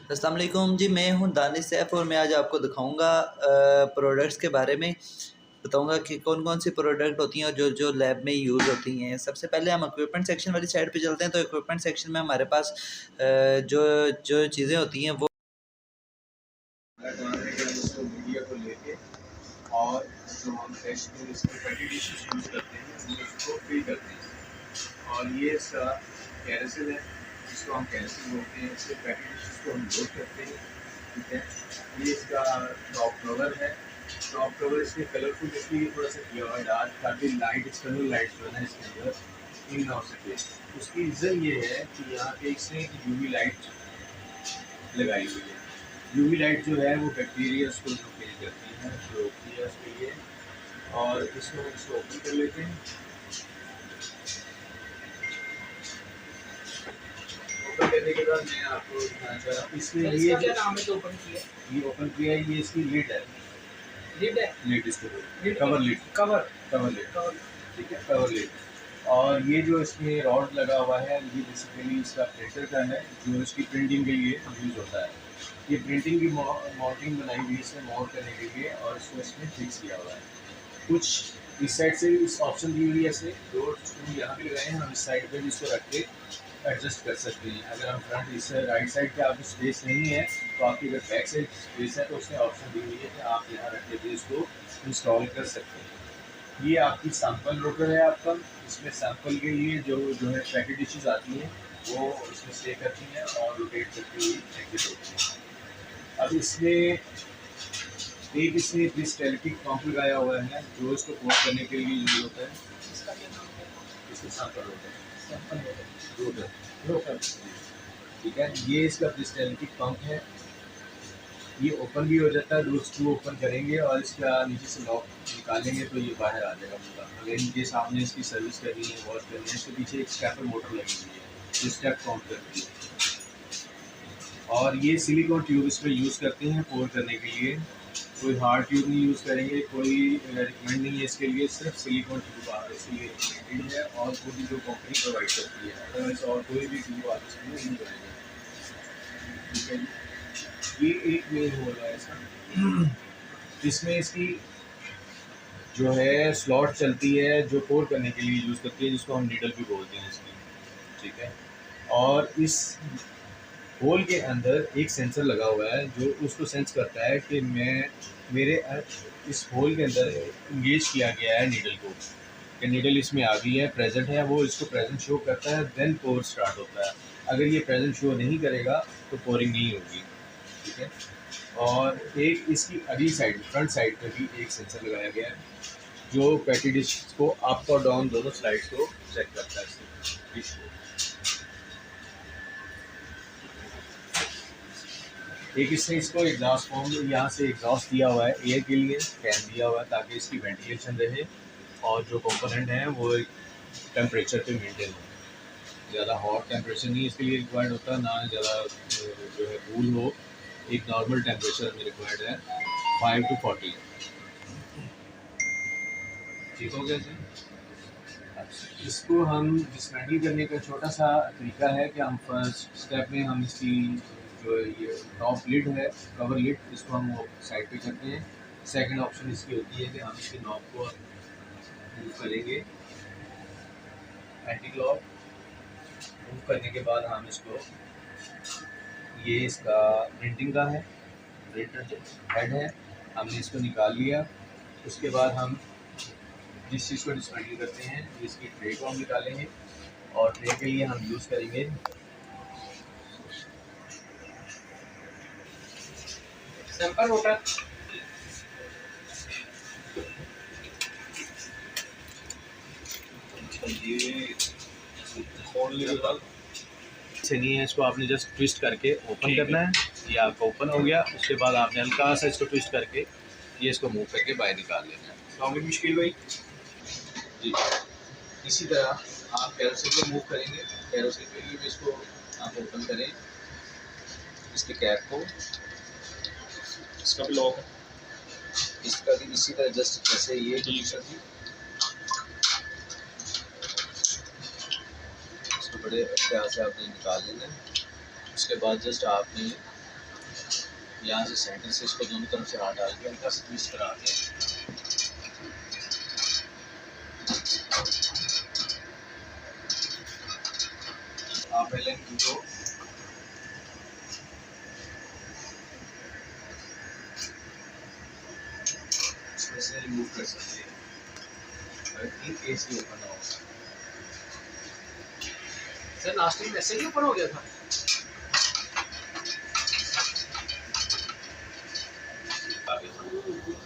अस्सलाम वालेकुम जी, मैं हूँ दानिश सैफ और मैं आज आपको दिखाऊंगा प्रोडक्ट्स के बारे में। बताऊंगा कि कौन कौन सी प्रोडक्ट होती हैं और जो जो लैब में यूज़ होती हैं। सबसे पहले हम इक्विपमेंट सेक्शन वाली साइड पे चलते हैं। तो इक्विपमेंट सेक्शन में हमारे पास जो जो चीज़ें होती हैं वो मीडिया को लेके और जो हम टेस्ट में इसमें पैकेट डिशेस यूज़ करते हैं हम उसको फिल करते हैं। और ये इसका कैरेसिल है जिसको हम कैरेसिल बोलते हैं। इससे पैकेट डिशेस को हम लोड करते हैं। ठीक है, ये इसका टॉप कवर है। टॉप कवर इसमें कलरफुल इसलिए थोड़ा सा किया हुआ है डार्क, ताकि लाइट एक्सटर्नल लाइट जो है इसके अंदर इन ना हो सके। उसकी रीज़न ये है कि यहाँ पे इसने यूवी लाइट लगाई हुई है। यूवी लाइट जो है वो बैक्टीरिया को जो किल करती है, जो होती है उसके लिए। और इसको ओपन कर लेते हैं। ओपन करने के बाद मैं आपको दिखाना चाह रहा हूँ इसमें ये क्या नाम है जो ओपन किया, ये ओपन किया है, ये इसकी लिड है। लिड इसको कवर लिड, कवर लिड, ठीक है, कवर लिड। और ये जो इसमें रॉड लगा हुआ है ये बेसिकली इसका प्रेशर का है, जो इसकी प्रिंटिंग के लिए यूज़ होता है। ये प्रिंटिंग की माउंटिंग बनाई हुई है माउंट करने के लिए, और इसको इसमें फिक्स किया हुआ है। कुछ इस साइड से इस ऑप्शन दी हुई है, ऐसे दो स्क्रू यहाँ पे लगाए हैं। हम इस साइड पे भी इसको रख के एडजस्ट कर सकते हैं। अगर हम फ्रंट इस राइट साइड पे आपकी स्पेस नहीं है तो आपकी अगर बैक साइड स्पेस है तो उसने ऑप्शन दी हुई है कि आप यहाँ रख के भी इसको इंस्टॉल कर सकते हैं। ये आपकी सैंपल रोटर है आपका। इसमें सैंपल के लिए जो है पैकेट डिशेज आती हैं वो इसमें स्टे करती हैं और रोटेट करती हुई एग्जिट होती हैं। अब इसमें एक इसमें क्रिस्टैलिटिक पंप लगाया हुआ है जो इसको पोर्ट करने के लिए यूज होता है। इसमें सैंपल रोटर, ठीक है। ये इसका क्रिस्टैलिटिक पंप है। ये ओपन भी हो जाता है, दो स्क्रू ओपन करेंगे और इसका नीचे से लॉक निकालेंगे तो ये बाहर आ जाएगा पूरा। अगर इनके सामने इसकी सर्विस करनी है, वॉश करनी है, इसके पीछे एक स्टेपर मोटर लगी हुई है जो स्टेप काउंट करती है। और ये सिलिकॉन ट्यूब इसमें यूज़ करते हैं पोर करने के लिए। कोई हार्ड ट्यूब नहीं यूज़ करेंगे, कोई रिकमेंड नहीं है इसके लिए, सिर्फ सिलिकॉन ट्यूब इसके लिए रिकमेंडेड है और खुद जो कंपनी प्रोवाइड करती है। अदरवाइज और कोई भी ट्यूब आप इसमें नहीं करेंगे, ठीक है जी। ये एक मेन होल है इसका, जिसमें इसकी जो है स्लॉट चलती है जो पोर करने के लिए यूज़ करती है, जिसको हम नीडल भी बोलते हैं इसकी, ठीक है। और इस होल के अंदर एक सेंसर लगा हुआ है जो उसको सेंस करता है कि मेरे इस होल के अंदर इंगेज किया गया है नीडल को, कि नीडल इसमें आ गई है, प्रेजेंट है। वो इसको प्रेजेंट शो करता है, देन पोर स्टार्ट होता है। अगर ये प्रेजेंट शो नहीं करेगा तो पोरिंग नहीं होगी, ठीक है। और एक इसकी अगली साइड फ्रंट साइड पर भी एक सेंसर लगाया गया है जो पैटी डिश को अप और डाउन दोनों स्लाइड्स को चेक करता है डिश को। एक इससे इसको एग्जॉस्ट फॉर्म यहाँ से एग्जॉस्ट दिया हुआ है एयर के लिए, फैन दिया हुआ है ताकि इसकी वेंटिलेशन रहे और जो कंपोनेंट हैं वो टेम्परेचर पे मेंटेन हो। ज़्यादा हॉट टेम्परेचर नहीं इसके लिए रिक्वायर्ड होता, ना ज़्यादा जो है कूल हो। एक नॉर्मल टेम्परेचर में रिक्वायर्ड है 5 to 40। ठीक हो गया जी। इसको हम डिसमेंटल करने का छोटा सा तरीका है कि हम फर्स्ट स्टेप में हम इसकी जो ये टॉप लिड है, कवर लिड, इसको हम साइड पे करते हैं। सेकंड ऑप्शन इसकी होती है कि हम इसकी नॉब को मूव करेंगे, एंटी क्लॉक। मूव करने के बाद हम इसको, ये इसका प्रिंटिंग का है, प्रिंटर हेड है, हमने इसको निकाल लिया। उसके बाद हम जिस चीज़ को डिसमेंटल करते हैं इसकी ट्रे को हम निकालेंगे और ट्रे के लिए हम यूज़ करेंगे सैंपल रोटर। ये से नहीं है, इसको आपने जस्ट ट्विस्ट करके ओपन करना है। ये आपका ओपन हो गया। उसके बाद आपने हल्का सा इसको ट्विस्ट करके ये इसको मूव करके बाहर निकाल लेना है। मुश्किल भाई जी। इसी तरह आप कैरोसिल को मूव करेंगे। कैरोसिल के लिए भी इसको आप ओपन करें, इसके कैप को, इसका भी लॉक है, इसका भी इसी तरह जस्ट जैसे ये पोजीशन थी, इसको बड़े प्यार से आपने निकाल लेना है। उसके बाद जस्ट आपने यहाँ से सेंटर से इसको दोनों तरफ से हाथ डाल के हल्का सा ट्विस्ट करा के आप पहले इनको इसमें से रिमूव कर सकते हैं इन केस ये ओपन ना हो। सर लास्ट टाइम ऐसे ही ऊपर हो गया था।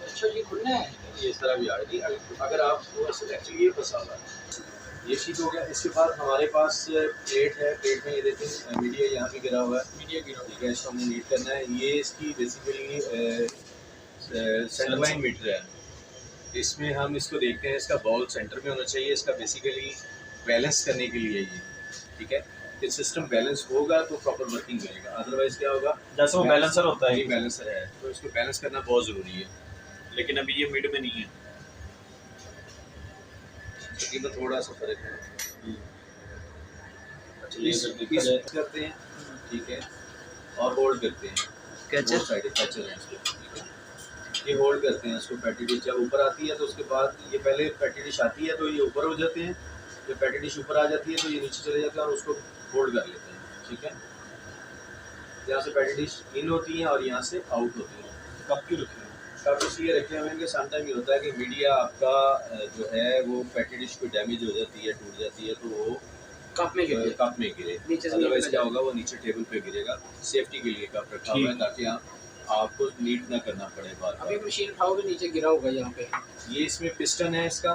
अच्छा ये खुलना है, ये इस तरह भी आ रही अगर आप एक्चुअली ये फंसा हुआ है। ये चीज़ हो गया। इसके बाद हमारे पास प्लेट है। प्लेट में ये देखें मीडिया यहाँ पे गिरा हुआ है। मीडिया गिरा ठीक है, इसको हमें मीट करना है। ये इसकी बेसिकली सेंटर मीटर है। इसमें हम इसको देखते हैं, इसका बॉल सेंटर में होना चाहिए। इसका बेसिकली बैलेंस करने के लिए ये, ठीक है, कि सिस्टम बैलेंस होगा तो प्रॉपर वर्किंग करेगा। अदरवाइज क्या होगा, जैसे वो बैलेंसर होता है, ये बैलेंसर है तो इसको बैलेंस करना बहुत ज़रूरी है। लेकिन अभी ये मिड में नहीं है, तकरीबन थोड़ा सा फर्क है। अच्छा ये इस करते हैं, ठीक है, और होल्ड करते हैं। कैचर साइड कैचर है इसको, ठीक है, ये होल्ड करते हैं इसको। पैटी डिश जब ऊपर आती है तो उसके बाद ये पहले पैटी डिश आती है तो ये ऊपर हो जाते हैं। जब पैटी डिश ऊपर आ जाती है तो ये नीचे चले जाते हैं और उसको होल्ड कर लेते हैं, ठीक है। यहाँ से पैटी डिश इन होती है और यहाँ से आउट होती है। कब क्यों रखे हैं? कब इसलिए रखे हुए हैं कि समटाइम ये होता है कि मीडिया आपका जो है वो पैटी डिश को डैमेज हो जाती है, टूट जाती है, तो वो कप में गिर कप में गिरे। नीचे से अदरवाइज नीचे क्या होगा, वो नीचे टेबल पे गिरेगा। सेफ्टी के लिए कप रखा हुआ है ताकि आपको नीट ना करना पड़े बार अभी बार। मशीन उठाओगे नीचे गिरा होगा यहाँ पे। ये इसमें पिस्टन है इसका,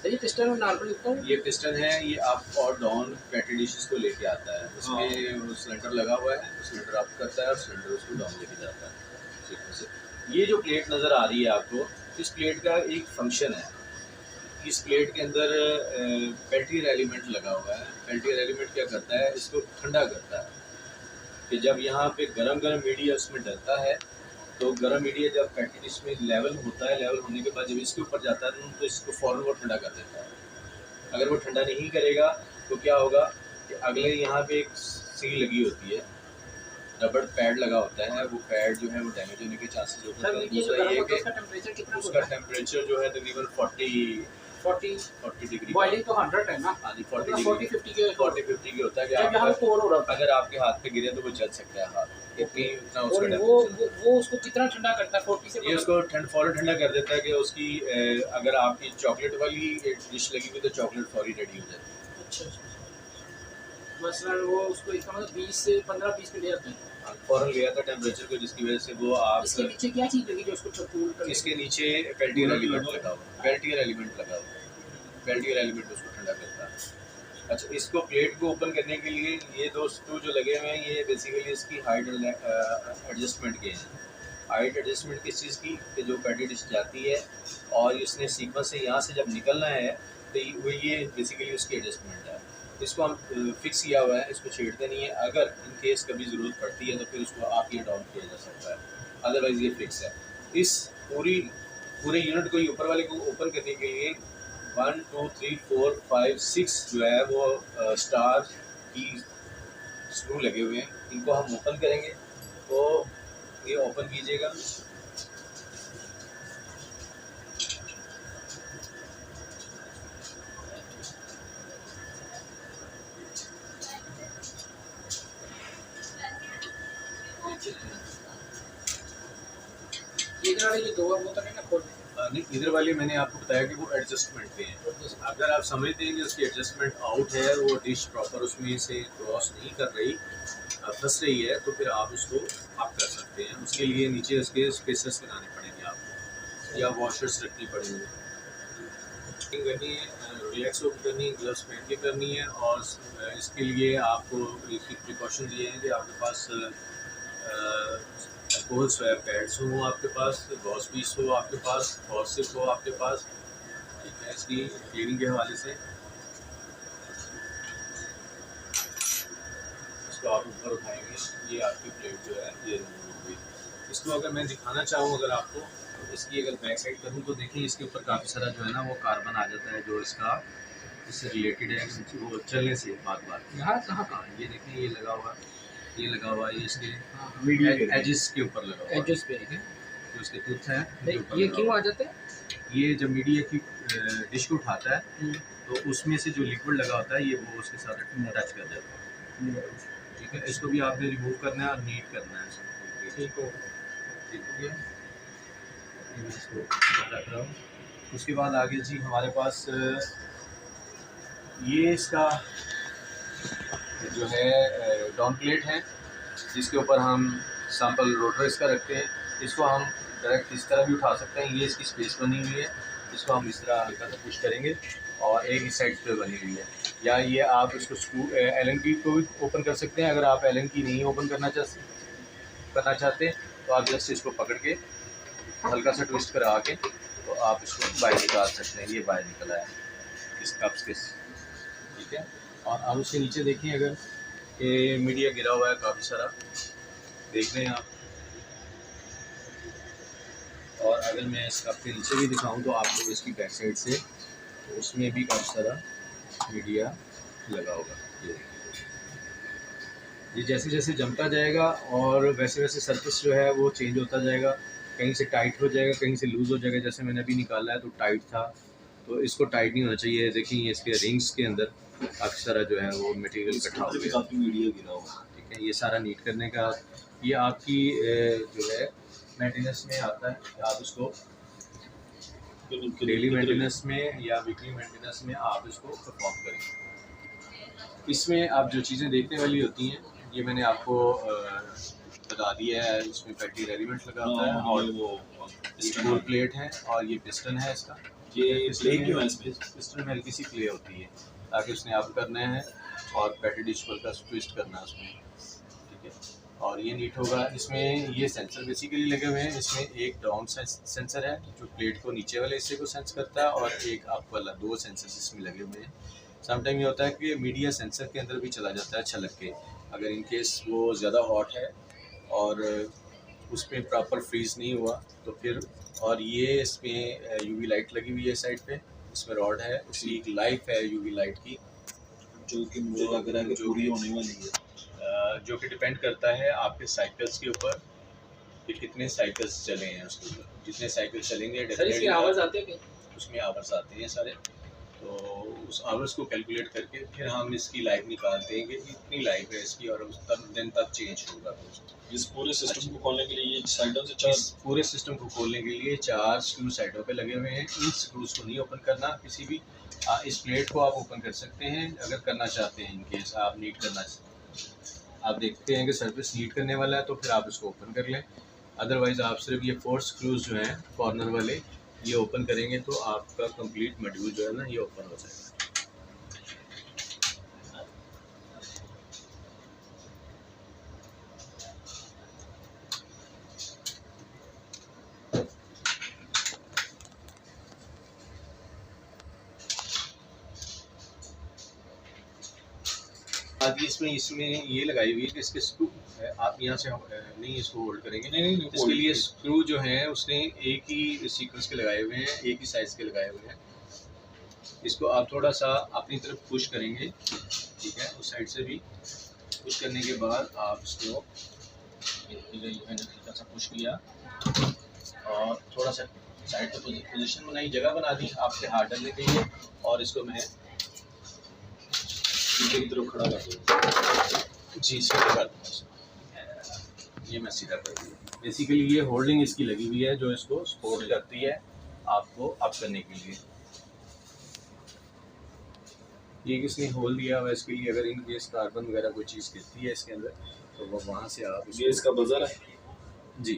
सही पिस्टन में नॉर्मल ऊपर ये पिस्टन है, ये अप और डाउन पैटी डिशेस को लेके आता है। उसमें वो सिलेंडर लगा हुआ है, वो सिलेंडर अप करता है और सिलेंडर उसको डाउन लेके जाता है। ठीक है। ये जो प्लेट नज़र आ रही है आपको, इस प्लेट का एक फंक्शन है। इस प्लेट के अंदर पेल्टियर एलिमेंट लगा हुआ है। पेल्टियर एलिमेंट क्या करता है, इसको ठंडा करता है कि जब यहाँ पे गरम गरम मीडिया उसमें डलता है तो गरम मीडिया जब पैटी डिश में लेवल होता है, लेवल होने के बाद जब इसके ऊपर जाता है तो इसको फ़ौरन वो ठंडा कर देता है। अगर वो ठंडा नहीं करेगा तो क्या होगा कि अगले यहाँ पे एक सील लगी होती है, रबड़ पैड लगा होता है, वो पैड जो है वो डैमेज होने के चांसेस होते हैं। दूसरा ये है कि उसका टेम्परेचर जो है तकरीबन 40 डिग्री, बॉइलिंग तो 100 है ना। हाँ जी, 40-50 के 40-50 के होता है कि जब यहाँ पे pour हो रहा था। अगर आपके हाथ पे गिरे तो वो जल सकता है हाथ, इतनी इतना उसका और टेम्परेचर। वो उसको कितना ठंडा करता है 40 से? ये उसको फौरन ठंडा कर देता है कि उसकी अगर आपकी चॉकलेट वाली डिश लगी हुई तो चॉकलेट फौरी रेडी हो जाती है। अच्छा। मसलन वो उसको इसका मतलब 20 से 15-20 मिनट लगते हैं। फौरन ले आता टेम्परेचर को, जिसकी वजह से वो आप इसके नीचे क्या चीज़ लगी जो उसको कूल कर? इसके नीचे पेल्टियर एलिमेंट लगा हुआ है। पेल्टियर एलिमेंट लगा हुआ है। पेल्टियर एलिमेंट उसको ठंडा करता है। अच्छा, इसको प्लेट को ओपन करने के लिए ये दो स्क्रू जो लगे हुए हैं, ये बेसिकली इसकी हाइट एडजस्टमेंट के हैं। हाइट एडजस्टमेंट किस चीज़ की, कि जो पैटी डिश जाती है और इसने सीक्वेंस से यहाँ से जब निकलना है तो वो ये बेसिकली उसकी एडजस्टमेंट है। इसको हम फिक्स किया हुआ है, इसको छेड़ते नहीं है। अगर इन केस कभी ज़रूरत पड़ती है तो फिर उसको आप ये डाउन किया जा सकता है, अदरवाइज़ ये फिक्स है। इस पूरे यूनिट को, ये ऊपर वाले को ओपन करने के लिए 1 2 3 4 5 6 जो है वो स्टार की स्क्रू लगे हुए हैं। इनको हम ओपन करेंगे तो ये ओपन कीजिएगा। इधर वाले जो दो है वो तो नहीं ना खोल? नहीं, इधर वाले मैंने आपको बताया कि वो एडजस्टमेंट पे हैं। अगर आप समझते हैं कि उसकी एडजस्टमेंट आउट है, वो डिश प्रॉपर उसमें से क्रॉस नहीं कर रही, फंस रही है, तो फिर आप उसको आप कर सकते हैं। उसके लिए नीचे उसके स्पेसेस बनाने पड़ेंगे आपको, या वॉशर्स रखनी पड़ेंगी। करनी है, रिलैक्स होकर करनी है, ग्लव्स पहन के करनी है। और इसके लिए आपको प्रिकॉशन दिए हैं कि आपके पास अल्कोहल स्वैब पैड्स हो, आपके पास गॉस पीस हो, आपके पास गॉसिप हो आपके पास, ठीक है। इसकी क्लीनिंग के हवाले से इसको आप ऊपर उठाएंगे, ये आपकी प्लेट जो है ये रिमूव हुई। इसको अगर मैं दिखाना चाहूँ अगर आपको, इसकी अगर बैक साइड करूँ तो देखिए इसके ऊपर काफ़ी सारा जो है ना वो कार्बन आ जाता है, जो इसका इससे रिलेटेड है, वो चलने से बार बार। यहाँ कहाँ हाँ, ये देखिए ये लगा हुआ, ये लगा हुआ है, ये इसके मीडिया एजेस के ऊपर लगा हुआ है, एडजस्ट पे ठीक है, जो इसके टूथ है उनके नहीं, ऊपर ये लगा क्यों हुआ आ जाते हैं? है। ये जब मीडिया की डिश को उठाता है तो उसमें से जो लिक्विड लगा होता है ये वो उसके साथ टच कर जाता है, ठीक है। इसको भी आपने रिमूव करना है और नीट करना है इसको। ठीक हो ठीक हो गया, ये मैं इसको रख रहा हूँ। उसके बाद आगे जी हमारे पास ये इसका जो है डाउन प्लेट है, जिसके ऊपर हम सैंपल रोटर इसका रखते हैं। इसको हम डायरेक्ट इस तरह भी उठा सकते हैं, ये इसकी स्पेस बनी हुई है, इसको हम इस तरह हल्का सा पुश करेंगे और एक इस साइड पे बनी हुई है। या ये आप इसको स्क्रू एलन की को भी ओपन कर सकते हैं। अगर आप एलन की नहीं ओपन करना चाहते तो आप जस्ट इसको पकड़ के हल्का सा ट्विस्ट करा के तो आप इसको बाहर निकाल सकते हैं। ये बाहर निकला है इस कप्स के, ठीक है। और अब उसके नीचे देखिए, अगर ये मीडिया गिरा हुआ है काफ़ी सारा, देख रहे हैं आप। और अगर मैं इस कप के नीचे भी दिखाऊं तो आपको इसकी बैक साइड से तो उसमें भी काफ़ी सारा मीडिया लगा होगा। ये जैसे जैसे जमता जाएगा और वैसे वैसे सरफेस जो है वो चेंज होता जाएगा, कहीं से टाइट हो जाएगा, कहीं से लूज़ हो जाएगा। जैसे मैंने अभी निकाला है तो टाइट था, तो इसको टाइट नहीं होना चाहिए। देखिए इसके रिंग्स के अंदर काफ़ी सारा जो है वो मटेरियल इकट्ठा हो गया, काफ़ी मीडिया गिरा हुआ, ठीक है। ये सारा नीट करने का ये आपकी जो है मेंटेनेंस में आता है कि आप इसको डेली मेंटेनेंस में या वीकली मेंटेनेंस में आप इसको परफॉर्म करेंगे। इसमें आप जो चीज़ें देखने वाली होती हैं ये मैंने आपको बता दिया है। इसमें फैक्ट्री एलिमेंट लगा होता है और वो स्क्रू प्लेट है और ये पिस्टन है इसका। ये प्ले क्यों है इसमें? पिस्टन में हल्की सी प्ले होती है ताकि उसने आप करना है और बैटरी डिश पर का ट्विस्ट करना है उसमें, ठीक है। और ये नीट होगा। इसमें ये सेंसर बेसिकली लगे हुए हैं। इसमें एक डाउन सेंसर है जो प्लेट को नीचे वाले हिस्से को सेंस करता है और एक अप वाला, दो सेंसर्स इसमें लगे हुए हैं। समटाइम ये होता है कि मीडिया सेंसर के अंदर भी चला जाता है छलक के, अगर इन केस वो ज़्यादा हॉट है और उसमें प्रॉपर फ्रीज नहीं हुआ तो फिर। और ये इसमें यूवी लाइट लगी हुई है साइड पे, इसमें रॉड है, उसकी एक लाइफ है यूवी लाइट की जो कि मुझे लग रहा है कि पूरी होने वाली है, जो कि डिपेंड करता है आपके साइकिल्स के ऊपर कि कितने साइकिल्स चले हैं उसके ऊपर। जितने साइकिल चलेंगे सर इसके आवर्स आते हैं क्या? उसमें आवर्स आते हैं सारे, तो उस आवर्स को कैलकुलेट करके फिर हम इसकी लाइफ निकालते हैं कि इतनी लाइफ है इसकी और उस दिन तक चेंज होगा। तो इस पूरे सिस्टम को खोलने के लिए ये साइडों से इस पूरे सिस्टम को खोलने के लिए 4 स्क्रू साइडों पे लगे हुए हैं। इन स्क्रूज को नहीं ओपन करना किसी भी। इस प्लेट को आप ओपन कर सकते हैं अगर करना चाहते हैं, इनकेस आप नीट करना आप देखते हैं कि सर्विस नीट करने वाला है तो फिर आप इसको ओपन कर लें। अदरवाइज़ आप सिर्फ ये 4 स्क्रूज जो हैं कॉर्नर वाले ये ओपन करेंगे तो आपका कंप्लीट मॉड्यूल जो है ना ये ओपन हो जाएगा। आगे इसमें ये लगाई हुई है कि इसके स्क्रू आप यहाँ से नहीं इसको होल्ड करेंगे, नहीं इसके लिए स्क्रू जो हैं उसने एक ही सीक्वेंस के लगाए हुए हैं, एक ही साइज़ के लगाए हुए हैं। इसको आप थोड़ा सा अपनी तरफ पुश करेंगे, ठीक है। उस साइड से भी पुश करने के बाद आप इसको मैंने हल्का सा पुश किया और थोड़ा सा साइड पर पोजीशन बनाई, जगह बना दी आपके हाथ डालने के लिए। और इसको मैं एक तरफ खड़ा कर दूँ जी सीधा कर दूँगा। ये मैं सीधा कर दिया। बेसिकली ये होल्डिंग इसकी लगी हुई है जो इसको सपोर्ट करती है आपको अप करने के लिए। ये किसने होल दिया हुआ इसके लिए, अगर इन केस कार्बन वगैरह कोई चीज़ गिरती है इसके अंदर तो वो वहाँ से आप ये इसका बजर है जी।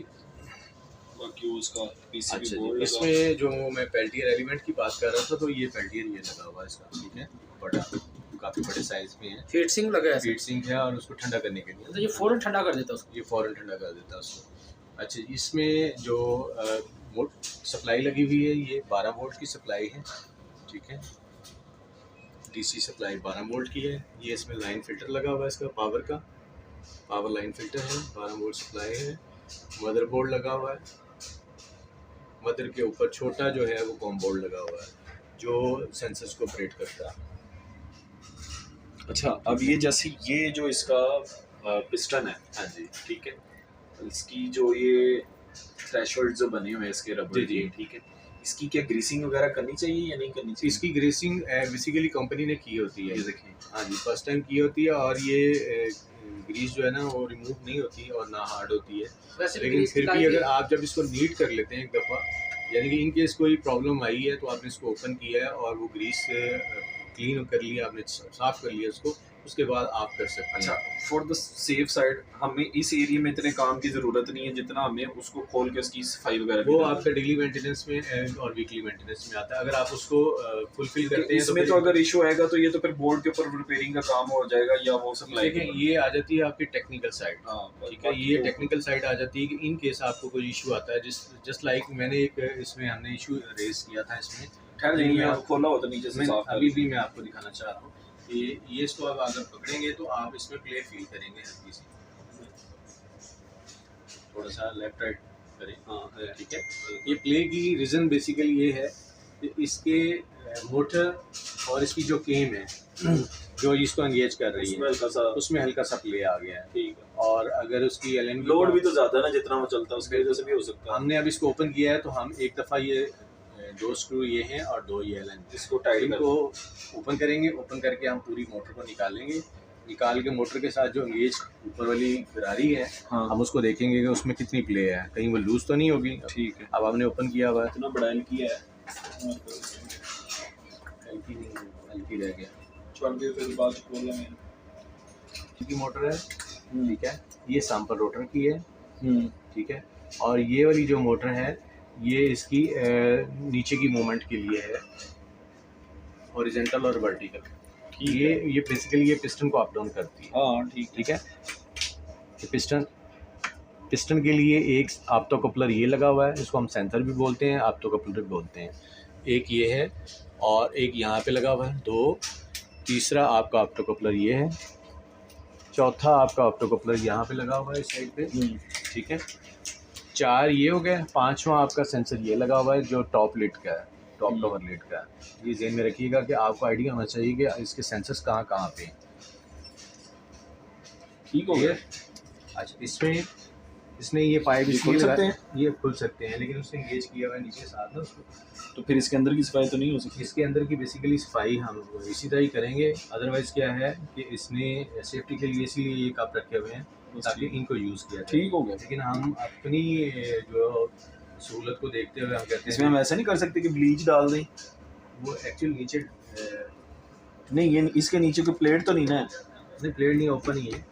बाकी वो उसका पीसीबी अच्छा बोर्ड जी, इसमें जो मैं पेल्टियर एलिमेंट की बात कर रहा था तो ये पेल्टियर ये लगा हुआ है इसका, ठीक है। बड़ा काफ़ी बड़े साइज़ में है, हीट सिंक लगा है हीट सिंक है और उसको ठंडा करने के लिए तो ये फ़ौरन ठंडा कर देता है उसको। ये फ़ौरन ठंडा कर देता है उसको। अच्छा, इसमें जो सप्लाई लगी हुई है ये 12 वोल्ट की सप्लाई है, ठीक है। डीसी सप्लाई 12 वोल्ट की है। ये इसमें लाइन फ़िल्टर लगा हुआ है इसका पावर का, पावर लाइन फ़िल्टर है, 12 वोल्ट सप्लाई है। मदरबोर्ड लगा हुआ है, मदर के ऊपर छोटा जो है वो कॉम बोर्ड लगा हुआ है जो सेंसर्स को ऑपरेट करता है। अच्छा, अब ये जैसे ये जो इसका पिस्टन है, हाँ जी। ठीक है। इसकी जो ये थ्रेशोल्ड जो बने हुए हैं इसके रबर जी, जी। के, ठीक है, इसकी क्या ग्रीसिंग वगैरह करनी चाहिए या नहीं करनी चाहिए? इसकी ग्रेसिंग बेसिकली कंपनी ने की होती है। ये देखें, हाँ जी, फर्स्ट टाइम की होती है और ये ग्रीस जो है ना वो रिमूव नहीं होती और ना हार्ड होती है। वैसे भी लेकिन ग्रीस फिर भी निकाल अगर के- आप जब इसको नीट कर लेते हैं एक दफ़ा, यानी कि इन केस कोई प्रॉब्लम आई है तो आपने इसको ओपन किया है और वो ग्रीस क्लीन कर लिया, आपने साफ कर लिया उसको, उसके बाद आप कर सकते अच्छा, हैं। फॉर द सेफ साइड हमें इस एरिया में इतने काम की ज़रूरत नहीं है जितना हमें उसको खोल के उसकी सफाई वगैरह वो की आपका डेली मेंटेनेंस में और वीकली मेंटेनेंस में आता है। अगर आप उसको फुलफिल ज़रूरत करते है। हैं इसमें तो अगर इशू आएगा तो ये तो फिर बोर्ड के ऊपर रिपेयरिंग का काम हो जाएगा या वो सप्लाई देखें ये आ जाती है आपकी टेक्निकल साइड। हाँ, ठीक है, ये टेक्निकल साइड आ जाती है कि इन केस आपको कोई इशू आता है, जस्ट लाइक मैंने एक इसमें हमने इशू रेज किया था इसमें। ठहर नहीं, जाइए, मैं- खोला हो तो नीचे से मैं साफ कर अभी भी मैं आपको दिखाना चाह रहा हूँ कि ये इसको अब अगर पकड़ेंगे तो आप इसमें प्ले फील करेंगे हल्की सी, थोड़ा सा लेफ्ट राइट करें। हाँ ठीक है, ये प्ले की रीज़न बेसिकली ये है कि इसके मोटर और इसकी जो केम है जो इसको एंगेज कर रही उसमें है हल्का सा, उसमें हल्का सा प्ले आ गया है। ठीक है। और अगर उसकी एल लोड भी तो ज़्यादा है ना, जितना वो चलता है उसकी वजह से भी हो सकता है। हमने अब इसको ओपन किया है तो हम एक दफ़ा ये दो स्क्रू ये हैं और दो ये एलन, इसको टाइट इनको ओपन करेंगे। ओपन करके हम पूरी मोटर को निकालेंगे, निकाल के मोटर के साथ जो एंगेज ऊपर वाली गरारी है हाँ, हम उसको देखेंगे कि उसमें कितनी प्ले है, कहीं वो लूज तो नहीं होगी। ठीक है। अब आपने ओपन किया हुआ है, इतना बड़ा किया है, हल्की रह गया, छोड़ के फिर बाद खोल लेंगे। की मोटर है। ठीक है, ये सैंपल रोटर की है। हम्म, ठीक है, और ये वाली जो मोटर है ये इसकी नीचे की मूवमेंट के लिए है, हॉरिजॉन्टल और वर्टिकल। ये बेसिकली ये पिस्टन को अप डाउन करती है। हाँ ठीक ठीक है, ये पिस्टन के लिए एक ऑप्टो कपलर ये लगा हुआ है, इसको हम सेंसर भी बोलते हैं, ऑप्टो कपलर भी बोलते हैं। एक ये है और एक यहाँ पे लगा हुआ है, दो। तीसरा आपका ऑप्टो कपलर ये है, चौथा आपका ऑप्टो कपलर यहाँ पे लगा हुआ है इस साइड पे। ठीक है, चार ये हो गया, पांचवा आपका सेंसर ये लगा हुआ है जो टॉप लिड का है, टॉप कवर लिड का है। ये ज़हन में रखिएगा कि आपको आइडिया होना चाहिए कि इसके सेंसर्स कहाँ कहाँ पे हैं। ठीक हो गया। अच्छा, इसने ये पाइप ये इसलिए खुल सकते लगा- ये खुल सकते हैं, लेकिन उसने एंगेज किया हुआ है नीचे साथ ना उसको। तो फिर इसके अंदर की सफाई तो नहीं हो सकती? इसके अंदर की बेसिकली सफाई हम इसी तरह ही करेंगे। अदरवाइज़ क्या है कि इसने सेफ्टी के लिए इसीलिए ये कप रखे हुए हैं ताकि इनको यूज़ किया जाए। ठीक हो गया। लेकिन हम अपनी जो सहूलत को देखते हुए हम कहते इसमें हैं हम ऐसा नहीं कर सकते कि ब्लीच डाल दें? वो एक्चुअल नीचे नहीं, ये इसके नीचे कोई प्लेट तो नहीं ना है? प्लेट नहीं, ओपन ही है।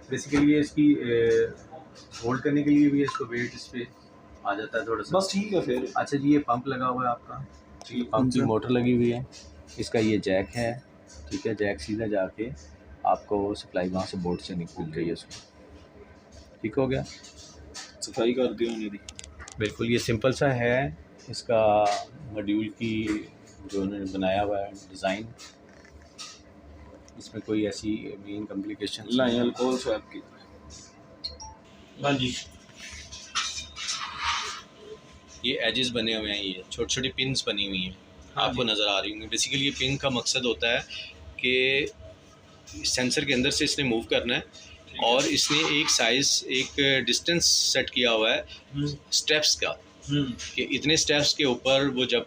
बेसिकली ये इसकी होल्ड करने के लिए भी इसको वेट इस पे आ जाता है थोड़ा सा। बस ठीक है फिर। अच्छा जी, ये पंप लगा हुआ है आपका, ठीक, पंप की मोटर लगी हुई है, इसका ये जैक है। ठीक है, जैक सीधा जाके आपको सप्लाई वहाँ से बोर्ड से निकल रही है उसको। ठीक हो गया, सफाई कर दी होने दी। बिल्कुल ये सिंपल सा है इसका मॉड्यूल की जो उन्होंने बनाया हुआ है डिज़ाइन। इसमें कोई ऐसी main complication line alcohol swap की। हाँ जी, ये एजेस बने हुए हैं, ये छोटी छोटी पिन्स बनी हुई हैं, आपको नज़र आ रही होंगी। बेसिकली ये पिन का मकसद होता है कि सेंसर के अंदर से इसने मूव करना है और इसने एक साइज़ एक डिस्टेंस सेट किया हुआ है स्टेप्स का, कि इतने स्टेप्स के ऊपर वो जब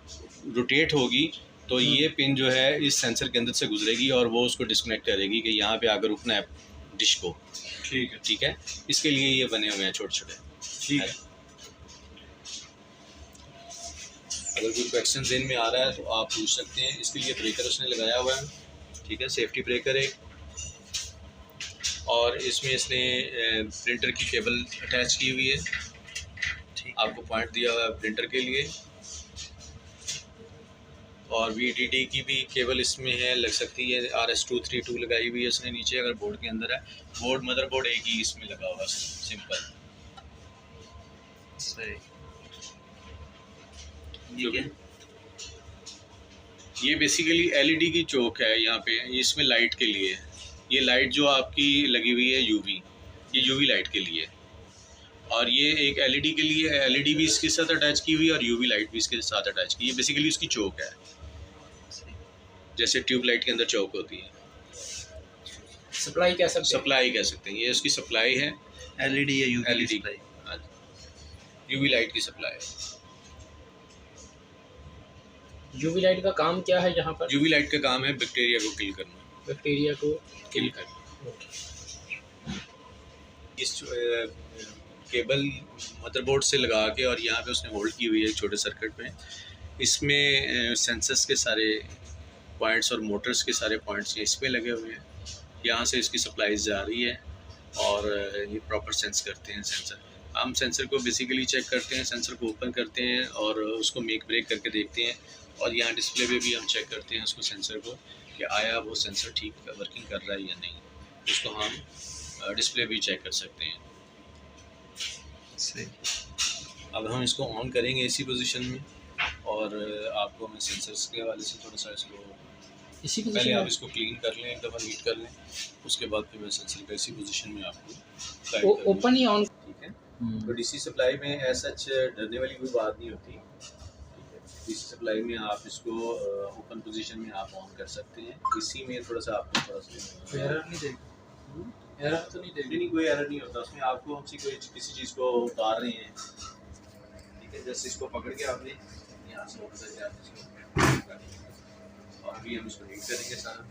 रोटेट होगी तो ये पिन जो है इस सेंसर के अंदर से गुजरेगी और वो उसको डिस्कनेक्ट करेगी कि यहाँ पे आकर रुकना है डिश को। ठीक है। ठीक है, इसके लिए ये बने हुए हैं छोटे छोटे। ठीक है। अगर कोई क्वेश्चन ज़हन में आ रहा है तो आप पूछ सकते हैं। इसके लिए ब्रेकर उसने लगाया हुआ है। ठीक है, सेफ्टी ब्रेकर एक, और इसमें इसने प्रिंटर की केबल अटैच की हुई है, आपको पॉइंट दिया हुआ है प्रिंटर के लिए। और VDD की भी केबल इसमें है, लग सकती है। RS232 लगाई हुई है इसने नीचे, अगर बोर्ड के अंदर है। बोर्ड मदरबोर्ड एक ही इसमें लगा हुआ है, सिंपल। सही, ये बेसिकली LED की चौक है यहाँ पे, इसमें लाइट के लिए। ये लाइट जो आपकी लगी हुई है UV, ये UV लाइट के लिए। और ये एक LED के लिए, LED भी इसके साथ अटैच की हुई है और UV लाइट भी इसके साथ अटैच की। ये बेसिकली उसकी चौक है, जैसे ट्यूब लाइट के अंदर चौक होती है। सप्लाई कह सकते हैं। सप्लाई कह सकते हैं, ये उसकी सप्लाई है। एलईडी या UV LED supply. UV light की सप्लाई है। यूवी लाइट का काम क्या है यहाँ पर? यूवी लाइट का काम है बैक्टीरिया को किल करना। बैक्टीरिया को किल करना। इस केबल मदरबोर्ड से लगा के और यहाँ पे उसने होल्ड की हुई है एक छोटे सर्किट में। इसमें सेंसर्स के सारे पॉइंट्स और मोटर्स के सारे पॉइंट्स इसमें लगे हुए हैं। यहाँ से इसकी सप्लाईज जा रही है और ये प्रॉपर सेंस करते हैं सेंसर। हम सेंसर को बेसिकली चेक करते हैं, सेंसर को ओपन करते हैं और उसको मेक ब्रेक करके देखते हैं। और यहाँ डिस्प्ले पे भी हम चेक करते हैं उसको, सेंसर को, कि आया वो सेंसर ठीक वर्किंग कर रहा है या नहीं। उसको हम डिस्प्ले भी चेक कर सकते हैं। सही। अब हम इसको ऑन करेंगे इसी पोजीशन में और आपको मैं सेंसर्स के हवाले से थोड़ा सा इसको इसी पहले पोजीशन आप में इसको क्लीन कर लें, एक दफ़ा हीट कर लें, उसके बाद फिर मैं सेंसर का इसी पोजीशन में आपको गाइड करूँगा। ओपन या ऑन? ठीक है। तो डीसी सप्लाई में ऐसा डरने वाली कोई बात नहीं होती। ठीक है, डीसी सप्लाई में आप इसको ओपन पोजीशन में आप ऑन कर सकते हैं। इसी में थोड़ा सा आपको थोड़ा सा एरर नहीं देगा, एरर तो नहीं देगा। नहीं, कोई एरर नहीं होता उसमें। आपको हमसे कोई किसी चीज़ को उतार रहे हैं, ठीक है, जैसे इसको पकड़ के आपने यहाँ से ऊपर से आप इसको, और अभी हम इसको हीट करेंगे सारा।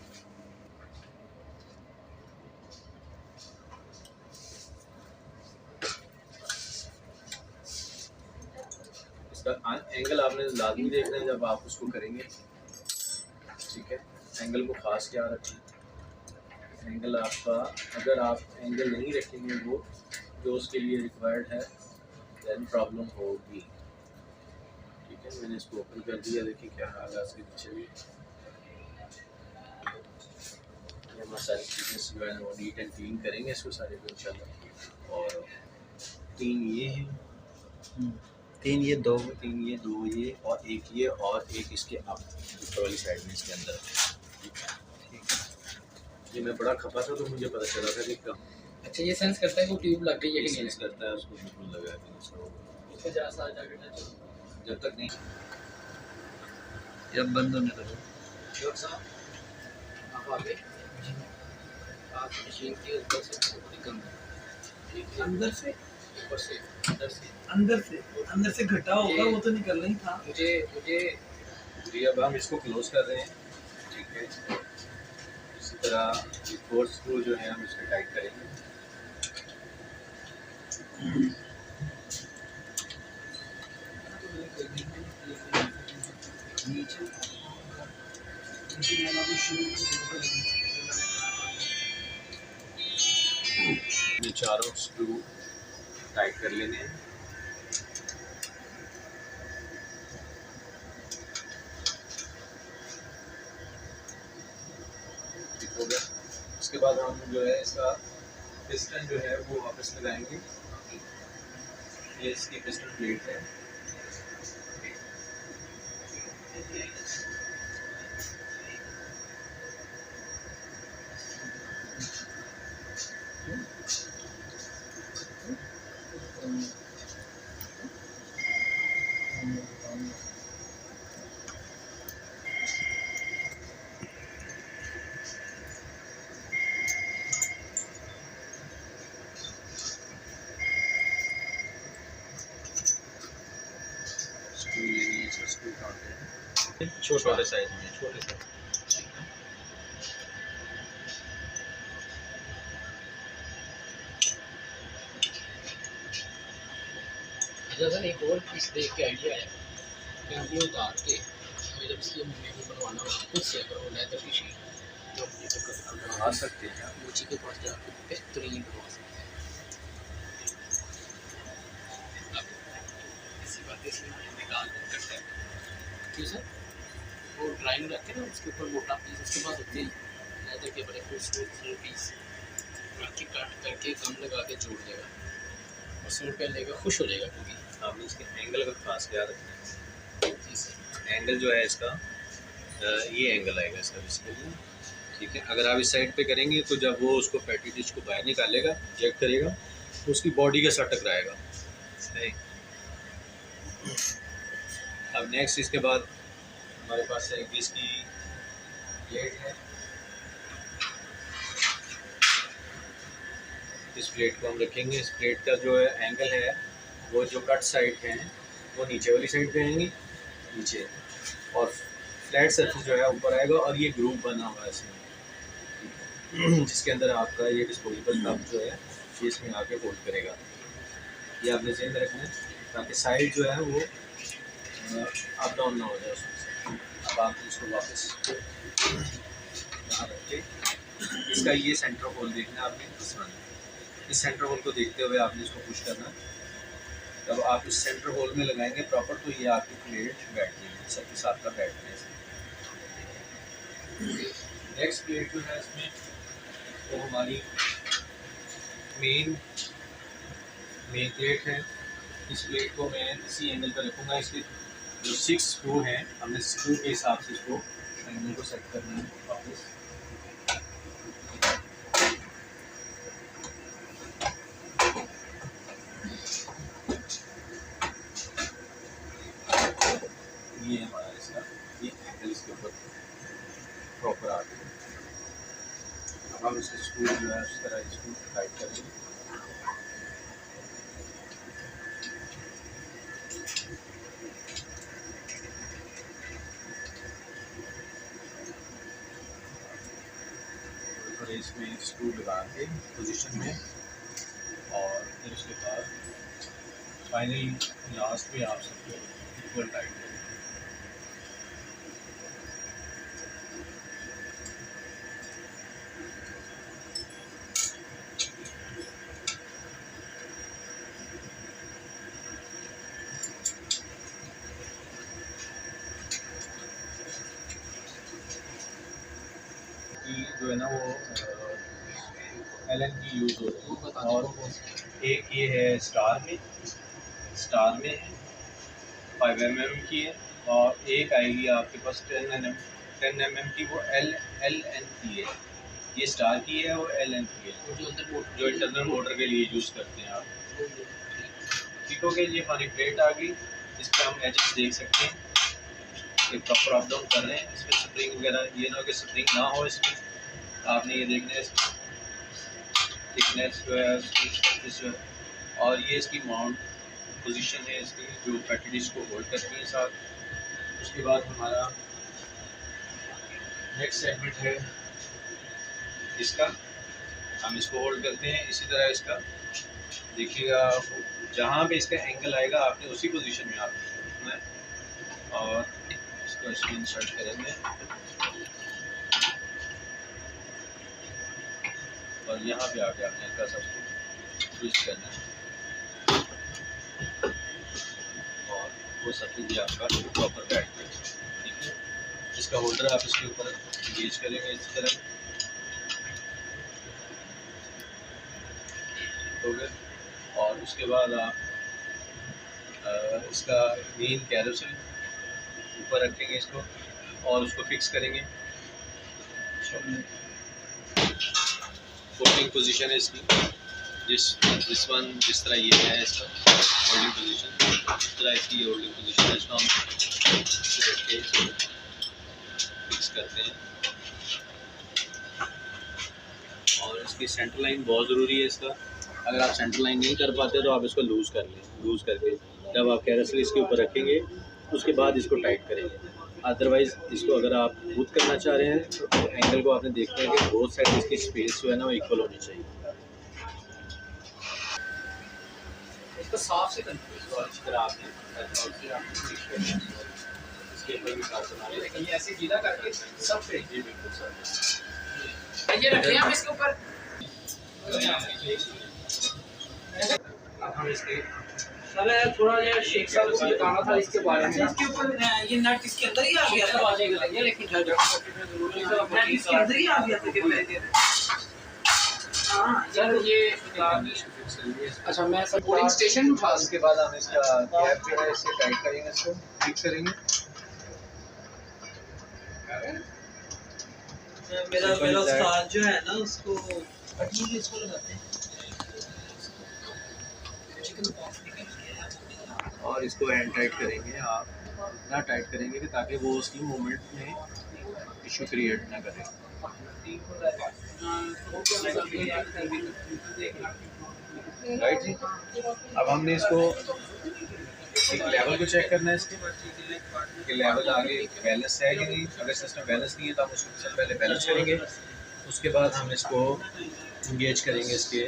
इसका एंगल आपने लाजमी देखना है जब आप उसको करेंगे। ठीक है, एंगल को खास क्या रखें। एंगल आपका, अगर आप एंगल नहीं रखेंगे वो जो उसके लिए रिक्वायर्ड है, देन प्रॉब्लम होगी। ठीक है, मैंने इसको ओपन कर दिया। देखिए क्या हाल है इसके पीछे भी। ये हमारी सारी चीज़ें जो है वो नीट एंड क्लीन करेंगे इसको सारे को इंशाल्लाह। और 3 ये हैं, 3 ये 2 3 ये 2 ये और एक ये और एक इसके आप ऊपर वाली साइड में इसके अंदर। ठीक है, ये मैं बड़ा खपा था तो मुझे पता चला था कि कम अच्छा, ये सेंस करता है कि वो ट्यूब लग गई है कि सेंस नहीं। करता है, उसको बिल्कुल लगा कि इसको उसको जरा सा आगे टच जब तक नहीं। जब बंद होने लगे। डॉक्टर साहब आप आगे, आप मशीन के ऊपर से ऊपर कम अंदर से ऊपर से अंदर से अंदर से घटा होगा, वो तो निकलना ही था। मुझे जी अब हम इसको क्लोज कर रहे हैं। ठीक है, इसी तरह ये फोर्थ स्क्रू जो है हम इसको टाइट करेंगे। ये चारों स्क्रू टाइट कर लेने हैं। ठीक हो गया। उसके बाद हम जो है इसका पिस्टन जो है वो वापस लगाएंगे। ये इसकी पिस्टन प्लेट है। स्क्रू लेनी है, इसका स्क्रू काटते हैं छोटे साइज में। छोटे से। अच्छा सर, एक और पीस देख के आइडिया है कि हम ये उतार के हमें जब इसकी मम्मी को बनवाना हो खुद से, अगर वो लेदर की शीट जो अपनी तक आ सकते हैं। नीचे के पास जाकर बेहतरीन बनवा सकते हैं। अब ऐसी बात है, इसलिए हमने निकाल कर करता है ठीक सर। वो ड्राइंग रखे ना, उसके ऊपर मोटा पीस उसके पास होते ही लेदर के बड़े फुल पीस बाकी काट करके गम लगा के जोड़ देगा और 100 रुपया लेगा, खुश हो जाएगा क्योंकि आपने इसके एंगल का खास ख्याल रखना है। जी सर। एंगल जो है इसका ये एंगल आएगा इसका बेसिकली। ठीक है, अगर आप इस साइड पे करेंगे तो जब वो उसको फैटी डिश को बाहर निकालेगा, जेट करेगा, तो उसकी बॉडी के साथ टकराएगा। सही। अब नेक्स्ट इसके बाद हमारे पास है इसकी प्लेट है। इस प्लेट को हम रखेंगे। इस प्लेट का जो एंगल है वो जो कट साइड है वो नीचे वाली साइड पे आएंगी नीचे, और फ्लैट सरफेस जो है ऊपर आएगा, और ये ग्रूव बना हुआ है इसमें जिसके अंदर आपका ये डिस्पोजेबल कप जो है ये इसमें आके होल्ड करेगा। ये आपने ज़हन में रखना है ताकि साइड जो है वो अप डाउन ना हो जाए उसमें से। अब आप इसको वापस यहाँ रख के इसका ये सेंटर होल देखना है आपने, इस सेंटर होल को देखते हुए आपने इसको पुश करना है। जब आप इस सेंटर होल में लगाएंगे प्रॉपर तो ये आपकी प्लेट बैठ जाएगी, सबके साथ का बैठने से। नेक्स्ट प्लेट जो है इसमें वो हमारी मेन प्लेट है। इस प्लेट को मैं इसी एंगल पर रखूँगा। इसके जो 6 स्क्रू हैं हमने स्क्रू के हिसाब से इसको एंगल को सेट करना है वापस। ये हमारा इसका ये एंगल इसके ऊपर प्रॉपर आ गया। अब हम इसके स्क्रू जो है उस तरह इसको टाइट करेंगे। और इसमें स्क्रू लगा के पोजीशन में, और फिर उसके बाद फाइनली लास्ट में आप सबको इक्वल टाइट करें। जो है ना वो LN की यूज़ होती है, और एक ये है स्टार में है 5 mm की है, और एक आएगी आपके पास 10 mm की, वो LN की है। ये स्टार की है और LN की है जो इंटरनल मोटर के लिए यूज़ करते हैं आप। ठीक हो गया। ये हमारी प्लेट आ गई। इस पर हम एजेस देख सकते हैं कि प्रॉपर अप डाउन कर रहे हैं। इसमें स्प्रिंग वगैरह ये ना हो कि स्प्रिंग ना हो इसमें, आपने ये देखना है थिकनेस जो है इसकी जो है, और ये इसकी माउंट पोजीशन है इसकी जो पैकेज को होल्ड करती है साथ। उसके बाद हमारा नेक्स्ट सेगमेंट है इसका, हम इसको होल्ड करते हैं। इसी तरह इसका देखिएगा जहाँ पे इसका एंगल आएगा आपने उसी पोजीशन में आप रखना है, और इसको इसमें इंसर्ट करेंगे, और यहाँ पे आके आपने हल्का सा ट्विस्ट करना है, और वो सब कुछ आपका प्रॉपर बैठ गया। ठीक है। इसका होल्डर आप इसके ऊपर एंगेज करेंगे इस तरह, हो गया। और उसके बाद आप इसका मेन कैरोसेल ऊपर रखेंगे इसको, और उसको फिक्स करेंगे। होल्डिंग पोजीशन है इसकी, जिस तरह ये है इसका होल्डिंग पोजीशन, इस तरह इसकी होल्डिंग पोजीशन है। इसको हम रख के फिक्स करते हैं, और इसकी सेंटर लाइन बहुत ज़रूरी है इसका। अगर आप सेंटर लाइन नहीं कर पाते तो आप इसको लूज़ कर लें। लूज़ करके जब आप कैरोसेल इसके ऊपर रखेंगे उसके बाद इसको टाइट करेंगे। अदरवाइज़ इसको अगर आप बूथ करना चाह रहे हैं तो एंगल को आपने देखना है कि बोथ साइड इसकी स्पेस जो है ना वो इक्वल होनी चाहिए। इसको साफ से अच्छी तरह आपने इसके ऊपर भी साफ बना लें, लेकिन ये ऐसे सीधा करके सब पे ये बिल्कुल सर ये रखें हम इसके ऊपर। अब हम इसके सर थोड़ा जो शेख साहब को बताना था इसके बारे में। इसके ऊपर ये नट इसके अंदर ही आ गया था, आ जाएगा ये, लेकिन नट इसके अंदर ही आ गया था कि पहले। हां सर ये अच्छा मैं सब बोर्डिंग स्टेशन में उठा, उसके बाद हम इसका कैप जो है इससे टाइट करेंगे, इसको फिक्स करेंगे। मेरा उस्ताद जो है ना उसको पट्टी इसको लगाते हैं, और इसको हैंड टाइट करेंगे। आप ना टाइट करेंगे कि ताकि वो उसकी मूवमेंट में इशू क्रिएट ना करे। राइट जी। अब हमने इसको एक लेवल को चेक करना है इसके कि लेवल आगे बैलेंस है कि नहीं। अगर सिस्टम बैलेंस नहीं है तो हम उसको सबसे पहले बैलेंस करेंगे, उसके बाद हम इसको इंगेज करेंगे इसके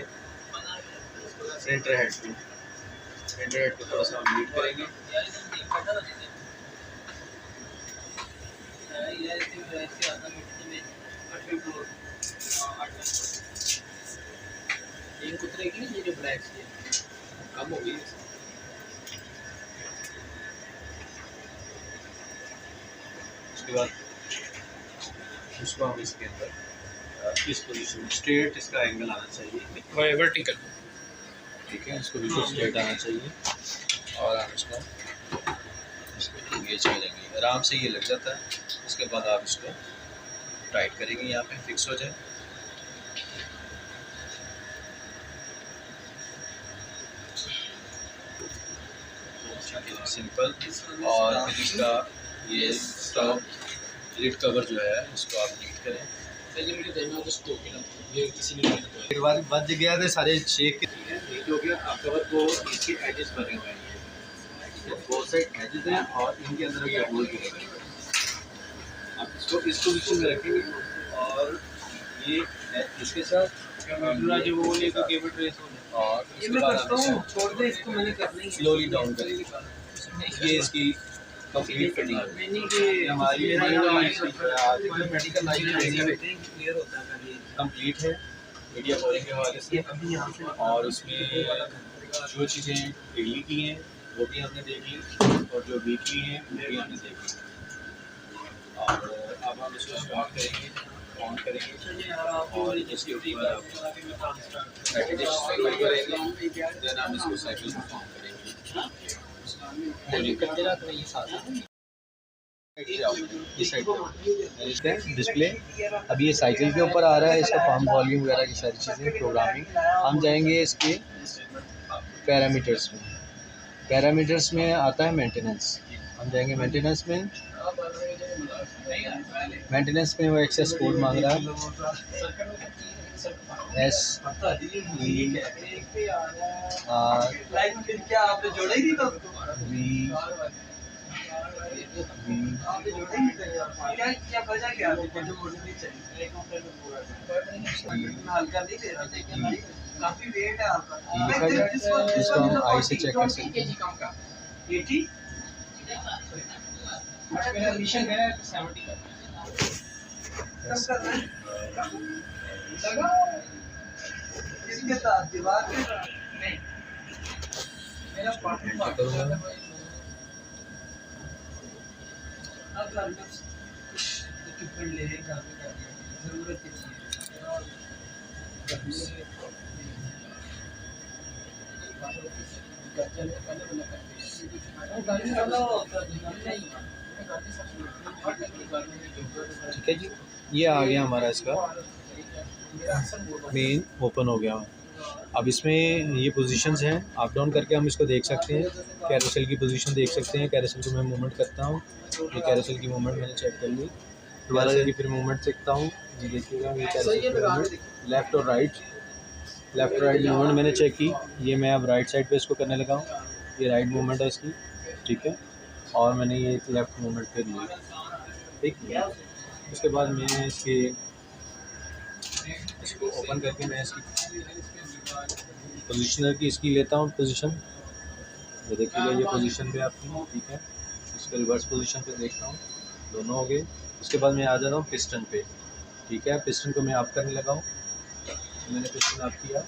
प्रिंटर हेड को। प्रिंटर हेड को थोड़ा सा हम लीड करेंगे। एक उतरेगी ये जो ब्लैक कम हो गई। उसके बाद उसको हम इसके अंदर इस पोजीशन स्ट्रेट इसका एंगल आना चाहिए, वर्टिकल। ठीक है। इसको बिल्कुल स्ट्रेट आना चाहिए और हम इसको एंगेज करेंगे। आराम से ये लग जाता है। उसके बाद आप इसको टाइट करेंगे, यहाँ पे फिक्स हो जाए। सिंपल। और फिर इसका ये स्टॉप लिड कवर जो है इसको आप नीट करें। ये किसी ने फिर बाद बच गया थे सारे शेक नीट हो गया। आप कवर को इसके एजेस बने हुए हैं, बहुत साइड एजेस हैं और इनके अंदर ये होल भी है। आप इसको इस पोजीशन में रखेंगे और ये इसके साथ जो वो लेकर केबल ट्रेस हो जाए। और ये उसके मैं बाद करता हम हूँ, छोड़ दे इसको, मैंने करना ही है। स्लोली डाउन करेंगे। ये इसकी कंप्लीट फिटिंग है। मैंने कि हमारी मेडिकल लाइन क्लियर होता है पहले। कंप्लीट है मीडिया कवरिंग के हवाले से। अभी यहाँ से और उसमें जो चीज़ें डेली की हैं वो भी हमने देख ली और जो वीकली हैं वो भी हमने देख ली। और अब हम इसको स्टार्ट करेंगे, ऑन करेंगे और इसके ऊपर आप पैकेज साइकिल करेंगे। देन हम इसको साइकिल परफॉर्म करेंगे। डिस्प्ले अभी ये साइकिल के ऊपर आ रहा है। इसका पम्प वॉल्यूम वगैरह की सारी चीज़ें प्रोग्रामिंग। हम जाएंगे इसके पैरामीटर्स में। पैरामीटर्स में आता है मेंटेनेंस। हम जाएंगे मेंटेनेंस में। मेंटेनेंस में वो एक्सेस कोड मांग रहा है काफी वेट है आपका। जिसको हम आई से चेक कर सकते हैं। मेरा मिशन है 70 का। इसके साथ दीवार के नहीं मेरा पार्टनर अब घर में कुछ इक्विपमेंट ले लें, घर में जरूरत की चीज़ ठीक है जी। ये आ गया हमारा इसका मेन ओपन हो गया। अब इसमें ये पोजीशंस हैं, अप डाउन करके हम इसको देख सकते हैं। कैरोसेल की पोजीशन देख सकते हैं। कैरोसेल को मैं मूवमेंट करता हूँ, ये कैरोसेल की मूवमेंट मैंने चेक कर ली। दोबारा की फिर मूवमेंट देखता हूँ जी। देखिएगा ये कैरोसेल की लेफ़्ट और राइट मूवमेंट मैंने चेक की। ये मैं अब राइट साइड पे इसको करने लगा हूँ। ये राइट मूवमेंट है इसकी, ठीक है। और मैंने ये लेफ़्ट मूवमेंट फिर ली, ठीक है। उसके बाद मैं इसको ओपन करके मैं इसकी पोजीशनर की इसकी लेता हूँ पोजीशन। ये देखिएगा ये पोजीशन पे आपकी, ठीक है। इसके रिवर्स पोजीशन पे देखता हूँ, दोनों हो गए। उसके बाद मैं आ जाता हूँ पिस्टन पे, ठीक है। पिस्टन को मैं अप करने लगा हूँ। मैंने पिस्टन अप किया।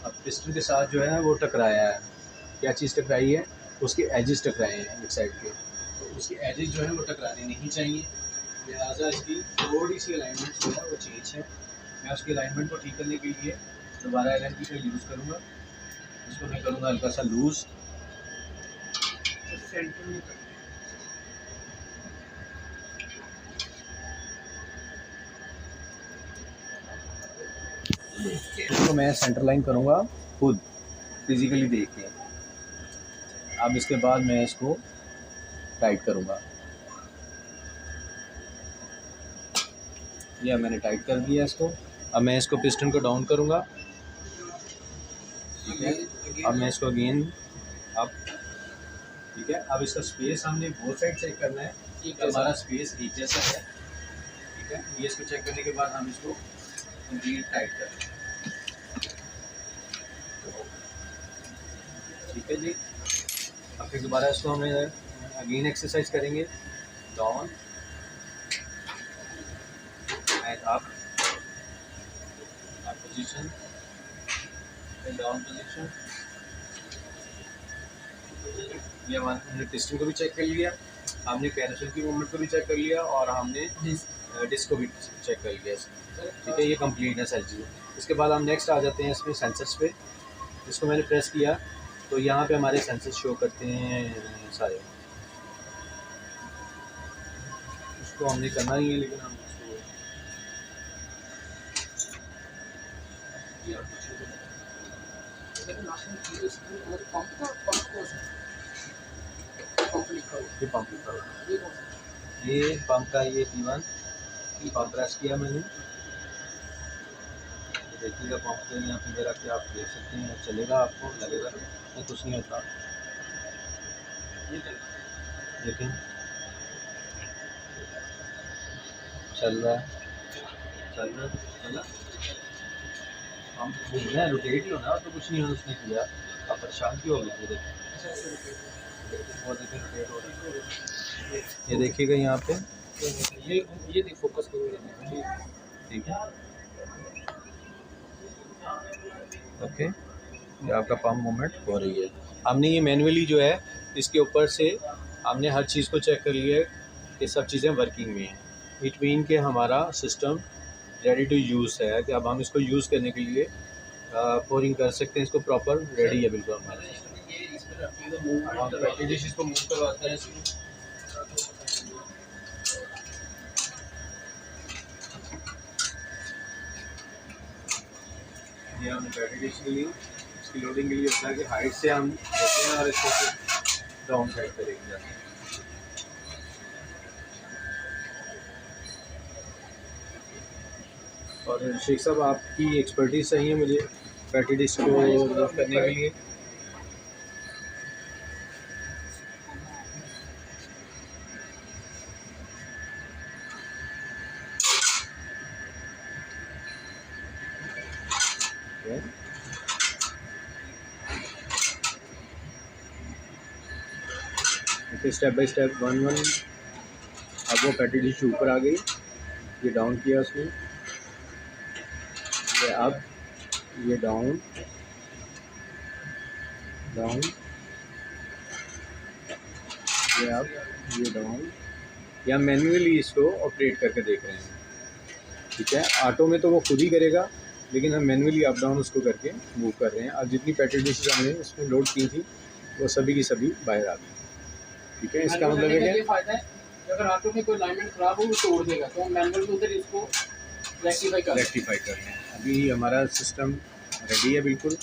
अब पिस्टन के साथ जो है वो टकराया है। क्या चीज़ टकराई है? उसके एजेस टकराए हैं एक साइड के। तो उसके एजेस जो है वो टकराने नहीं चाहिए, लिहाजा इसकी थोड़ी सी अलाइनमेंट जो है वो चेंज है। मैं उसकी अलाइनमेंट को ठीक करने के लिए दोबारा LNP का यूज़ करूँगा। इसको मैं करूँगा हल्का सा लूज़। इसको मैं सेंटर लाइन करूँगा खुद फिज़िकली देख के। अब इसके बाद मैं इसको टाइट करूँगा। ये मैंने टाइट कर दिया इसको। अब मैं इसको पिस्टन को डाउन करूँगा, ठीक है। अब मैं इसको अगेन अब, ठीक है। अब इसका स्पेस हमने बोथ साइड चेक करना है कि हमारा स्पेस एक जैसा है, ठीक है। ये इसको चेक करने के बाद हम इसको कंप्लीट टाइट करें, ठीक है जी। अब फिर दोबारा इसको हमें अगेन एक्सरसाइज करेंगे, down and up position and down position. ये हमने पिस्टन को भी चेक कर लिया, हमने कैरोसेल की मूवमेंट को भी चेक कर लिया और हमने डिस्क को भी चेक कर लिया, ठीक है। ये कंप्लीट है सारी चीज़ें। इसके बाद हम नेक्स्ट आ जाते हैं इसमें सेंसर्स पे। इसको मैंने प्रेस किया तो यहाँ पे हमारे सेंसर्स शो करते हैं सारे। उसको हमने करना ही है, लेकिन हम ये पंप का ये P1 पंप प्रेस किया मैंने, देखिएगा पंप के यहाँ पे जरा कि आप देख सकते हैं, चलेगा आपको लगेगा नहीं कुछ नहीं होता, लेकिन चल रहा है चला पंप घूमना है, रोटेट ही होना है, तो कुछ नहीं होना उसने किया। आप परेशान क्यों हो गए? रोटेट हो रहा है, ये देखिएगा यहाँ पे, ये फोकस करो, ठीक है। ओके, ये आपका पंप मूवमेंट हो रही है। हमने ये मैनुअली जो है इसके ऊपर से हमने हर चीज़ को चेक कर लिया है कि सब चीज़ें वर्किंग में हैं। इट मीन के हमारा सिस्टम रेडी टू यूज़ है, कि अब हम इसको यूज़ करने के लिए पोरिंग कर सकते हैं, इसको प्रॉपर रेडी है बिल्कुल हमारा सिस्टम। हम पैकेजेस इसको मूव करवाते हैं इसमें। ये हमने पैकेजेस के लिए इसकी लोडिंग के लिए होता है कि हाइट से हम लेते हैं और इसको डाउन साइड पे लेके जाते हैं। और शेख साहब आपकी एक्सपर्टीज चाहिए मुझे पैटी डिश को मूव करने के लिए। Step by step 1-1। अब वो पैटी डिश ऊपर आ गई, ये डाउन किया उसने, ये अब ये डाउन डाउन, ये अब ये डाउन। या मैन्युअली इसको ऑपरेट करके देख रहे हैं, ठीक है। ऑटो में तो वो खुद ही करेगा, लेकिन हम मैन्युअली अप डाउन उसको करके मूव कर रहे हैं। अब जितनी पैटी डिशेज हमने इसमें लोड की थी वो सभी की सभी बाहर आ गई, ठीक है। इसका मतलब है ये फायदा है कि अगर ऑटो में कोई अलाइनमेंट खराब हो वो तोड़ देगा, तो हम मैनुअल में उधर इसको रेक्टिफाई कर रहे हैं। अभी हमारा सिस्टम रेडी है बिल्कुल।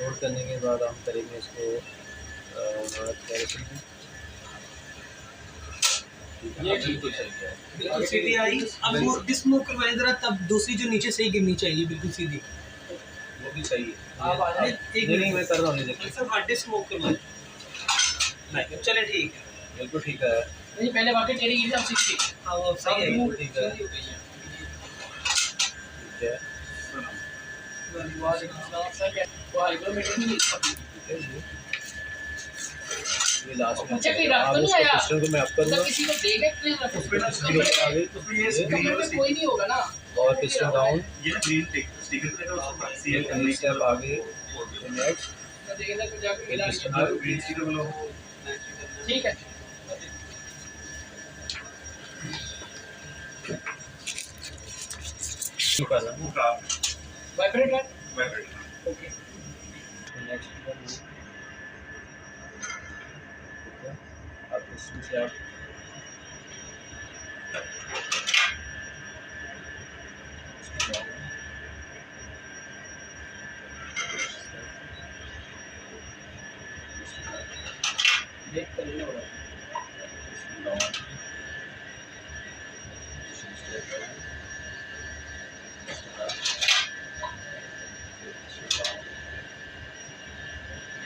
लोड करने के बाद हम करेंगे इसको ये बिल्कुल सही है, बिल्कुल सीधी आई। अब वो डिस्क मूव करवाएं जरा, तब दूसरी जो नीचे से ही गिरनी चाहिए बिल्कुल सीधी। वो भी सही है। आप आ जाए, एक नहीं मैं कर रहा हूँ, देखिए सर हार्ड डिस्क मूव करवाएं। नहीं चले ठीक है, बिल्कुल ठीक है। नहीं, पहले वाकई टेढ़ी गिरी अब 60। हाँ वो सही है। बिल्कुल ठीक है, ठीक है। वो हाइड्रोमीटर नहीं ये लास्ट में अच्छा, कोई रास्ता नहीं आया? क्वेश्चन को मैं अप करूँगा किसी को देगा प्लीज आगे, कोई नहीं होगा ना। और पिस्टन डाउन, ये ग्रीन स्टिकर पे उसका सीएल एक स्टेप आगे, नेक्स्ट देखना तो जाके मिला पिस्टन डाउन, ग्रीन स्टिकर वाला ठीक है। वाइब्रेट है ओके। नेक्स्ट अब इसमें से आप देख कर नहीं हो रहा।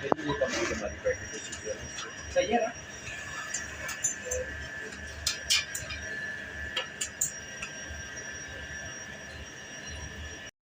ये कंप्लीट हमारी पैकिंग प्रोसीजर है। सही है ना?